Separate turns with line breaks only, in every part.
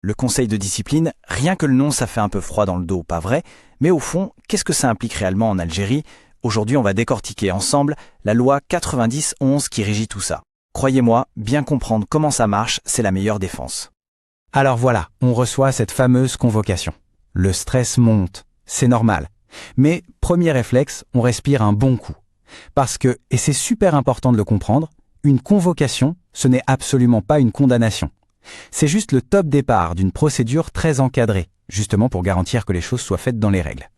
Le conseil de discipline, rien que le nom, ça fait un peu froid dans le dos, pas vrai? Mais au fond, qu'est-ce que ça implique réellement en Algérie? Aujourd'hui, on va décortiquer ensemble la loi 90-11 qui régit tout ça. Croyez-moi, bien comprendre comment ça marche, c'est la meilleure défense.
Alors voilà, on reçoit cette fameuse convocation. Le stress monte, c'est normal. Mais premier réflexe, on respire un bon coup. Parce que, et c'est super important de le comprendre, une convocation, ce n'est absolument pas une condamnation. C'est juste le top départ d'une procédure très encadrée, justement pour garantir que les choses soient faites dans les règles.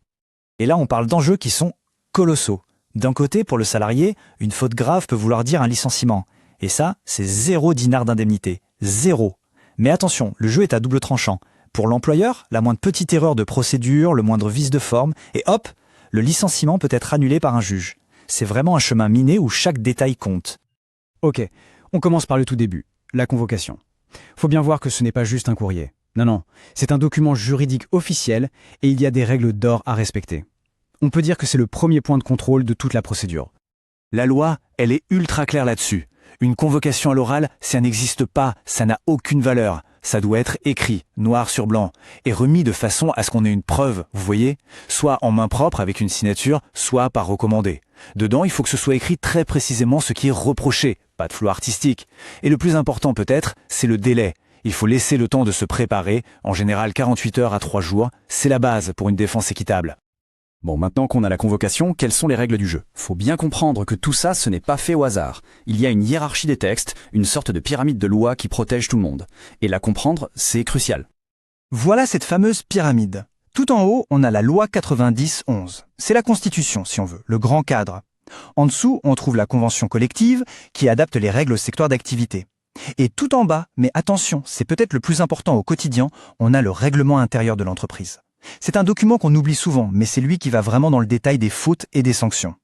Et là, on parle d'enjeux qui sont colossaux. D'un côté, pour le salarié, une faute grave peut vouloir dire un licenciement. Et ça, c'est 0 dinar d'indemnité. 0. Mais attention, le jeu est à double tranchant. Pour l'employeur, la moindre petite erreur de procédure, le moindre vice de forme, et hop, le licenciement peut être annulé par un juge. C'est vraiment un chemin miné où chaque détail compte.
Ok, on commence par le tout début, la convocation. Faut bien voir que ce n'est pas juste un courrier. Non, c'est un document juridique officiel et il y a des règles d'or à respecter. On peut dire que c'est le premier point de contrôle de toute la procédure.
La loi, elle est ultra claire là-dessus. Une convocation à l'oral, ça n'existe pas, ça n'a aucune valeur. Ça doit être écrit, noir sur blanc, et remis de façon à ce qu'on ait une preuve, vous voyez? Soit en main propre avec une signature, soit par recommandé. Dedans, il faut que ce soit écrit très précisément ce qui est reproché, pas de flou artistique. Et le plus important peut-être, c'est le délai. Il faut laisser le temps de se préparer, en général 48 heures à 3 jours, c'est la base pour une défense équitable.
Bon, maintenant qu'on a la convocation, quelles sont les règles du jeu? Faut bien comprendre que tout ça, ce n'est pas fait au hasard. Il y a une hiérarchie des textes, une sorte de pyramide de loi qui protège tout le monde. Et la comprendre, c'est crucial.
Voilà cette fameuse pyramide. Tout en haut, on a la loi 90-11. C'est la Constitution, si on veut, le grand cadre. En dessous, on trouve la convention collective qui adapte les règles au secteur d'activité. Et tout en bas, mais attention, c'est peut-être le plus important au quotidien, on a le règlement intérieur de l'entreprise. C'est un document qu'on oublie souvent, mais c'est lui qui va vraiment dans le détail des fautes et des sanctions.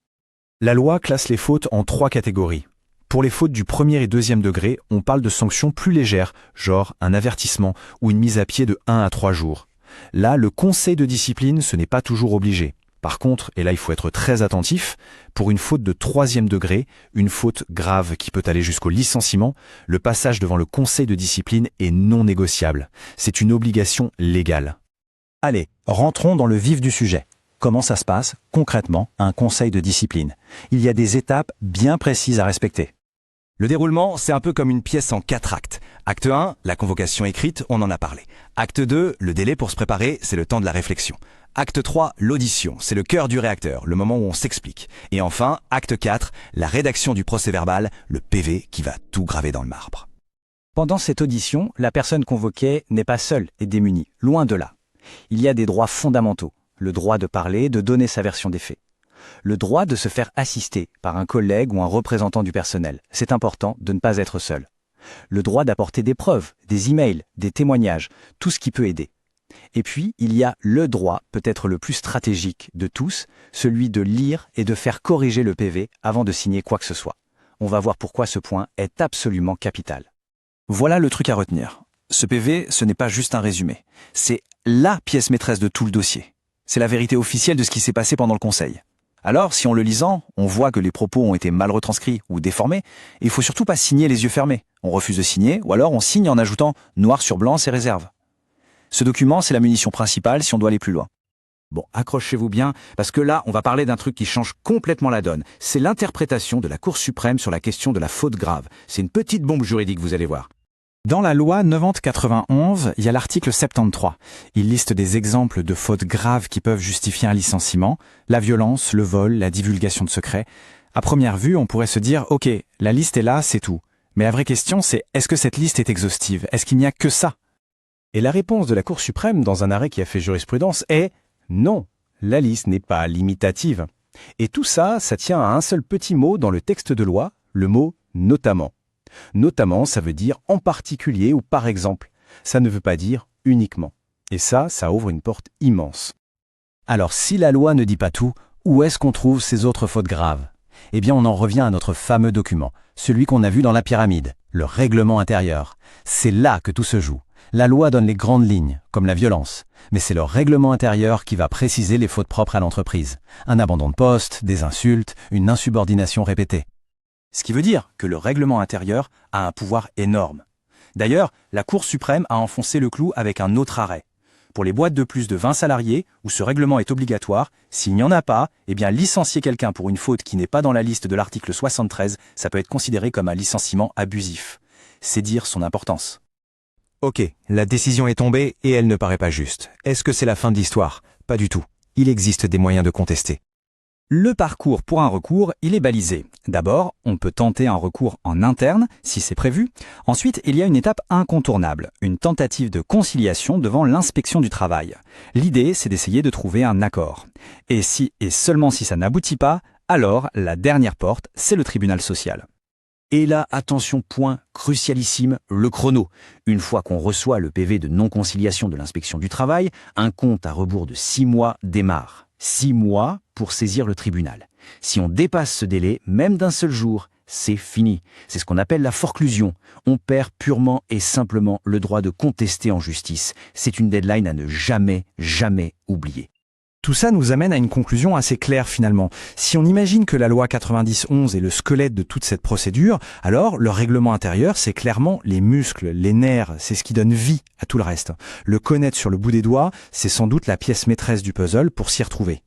La loi classe les fautes en 3 catégories. Pour les fautes du premier et deuxième degré, on parle de sanctions plus légères, genre un avertissement ou une mise à pied de 1 à 3 jours. Là, le conseil de discipline, ce n'est pas toujours obligé. Par contre, et là il faut être très attentif, pour une faute de 3e degré, une faute grave qui peut aller jusqu'au licenciement, le passage devant le conseil de discipline est non négociable. C'est une obligation légale.
Allez, rentrons dans le vif du sujet. Comment ça se passe, concrètement, un conseil de discipline? Il y a des étapes bien précises à respecter.
Le déroulement, c'est un peu comme une pièce en 4 actes. Acte 1, la convocation écrite, on en a parlé. Acte 2, le délai pour se préparer, c'est le temps de la réflexion. Acte 3, l'audition, c'est le cœur du réacteur, le moment où on s'explique. Et enfin, acte 4, la rédaction du procès-verbal, le PV qui va tout graver dans le marbre.
Pendant cette audition, la personne convoquée n'est pas seule et démunie, loin de là. Il y a des droits fondamentaux, le droit de parler, de donner sa version des faits. Le droit de se faire assister par un collègue ou un représentant du personnel. C'est important de ne pas être seul. Le droit d'apporter des preuves, des emails, des témoignages, tout ce qui peut aider. Et puis, il y a le droit, peut-être le plus stratégique de tous, celui de lire et de faire corriger le PV avant de signer quoi que ce soit. On va voir pourquoi ce point est absolument capital. Voilà le truc à retenir. Ce PV, ce n'est pas juste un résumé. C'est la pièce maîtresse de tout le dossier. C'est la vérité officielle de ce qui s'est passé pendant le conseil. Alors, si en le lisant, on voit que les propos ont été mal retranscrits ou déformés, il faut surtout pas signer les yeux fermés. On refuse de signer, ou alors on signe en ajoutant noir sur blanc ses réserves. Ce document, c'est la munition principale si on doit aller plus loin.
Bon, accrochez-vous bien, parce que là, on va parler d'un truc qui change complètement la donne. C'est l'interprétation de la Cour suprême sur la question de la faute grave. C'est une petite bombe juridique, vous allez voir.
Dans la loi 90-91, il y a l'article 73. Il liste des exemples de fautes graves qui peuvent justifier un licenciement, la violence, le vol, la divulgation de secrets. À première vue, on pourrait se dire « Ok, la liste est là, c'est tout ». Mais la vraie question, c'est est-ce que cette liste est exhaustive? Est-ce qu'il n'y a que ça?
Et la réponse de la Cour suprême dans un arrêt qui a fait jurisprudence est non, la liste n'est pas limitative. Et tout ça, ça tient à un seul petit mot dans le texte de loi, le mot « notamment ». Notamment, ça veut dire en particulier ou par exemple. Ça ne veut pas dire uniquement. Et ça ouvre une porte immense.
Alors, si la loi ne dit pas tout, où est-ce qu'on trouve ces autres fautes graves? Eh bien, on en revient à notre fameux document, celui qu'on a vu dans la pyramide, le règlement intérieur. C'est là que tout se joue. La loi donne les grandes lignes, comme la violence, mais c'est le règlement intérieur qui va préciser les fautes propres à l'entreprise. Un abandon de poste, des insultes, une insubordination répétée. Ce qui veut dire que le règlement intérieur a un pouvoir énorme. D'ailleurs, la Cour suprême a enfoncé le clou avec un autre arrêt. Pour les boîtes de plus de 20 salariés, où ce règlement est obligatoire, s'il n'y en a pas, eh bien licencier quelqu'un pour une faute qui n'est pas dans la liste de l'article 73, ça peut être considéré comme un licenciement abusif. C'est dire son importance.
Ok, la décision est tombée et elle ne paraît pas juste. Est-ce que c'est la fin de l'histoire? Pas du tout. Il existe des moyens de contester.
Le parcours pour un recours, il est balisé. D'abord, on peut tenter un recours en interne, si c'est prévu. Ensuite, il y a une étape incontournable, une tentative de conciliation devant l'inspection du travail. L'idée, c'est d'essayer de trouver un accord. Et si, et seulement si ça n'aboutit pas, alors la dernière porte, c'est le tribunal social.
Et là, attention, point crucialissime, le chrono. Une fois qu'on reçoit le PV de non-conciliation de l'inspection du travail, un compte à rebours de 6 mois démarre. 6 mois pour saisir le tribunal. Si on dépasse ce délai, même d'un seul jour, c'est fini. C'est ce qu'on appelle la forclusion. On perd purement et simplement le droit de contester en justice. C'est une deadline à ne jamais, jamais oublier.
Tout ça nous amène à une conclusion assez claire finalement. Si on imagine que la loi 90-11 est le squelette de toute cette procédure, alors le règlement intérieur, c'est clairement les muscles, les nerfs, c'est ce qui donne vie à tout le reste. Le connaître sur le bout des doigts, c'est sans doute la pièce maîtresse du puzzle pour s'y retrouver.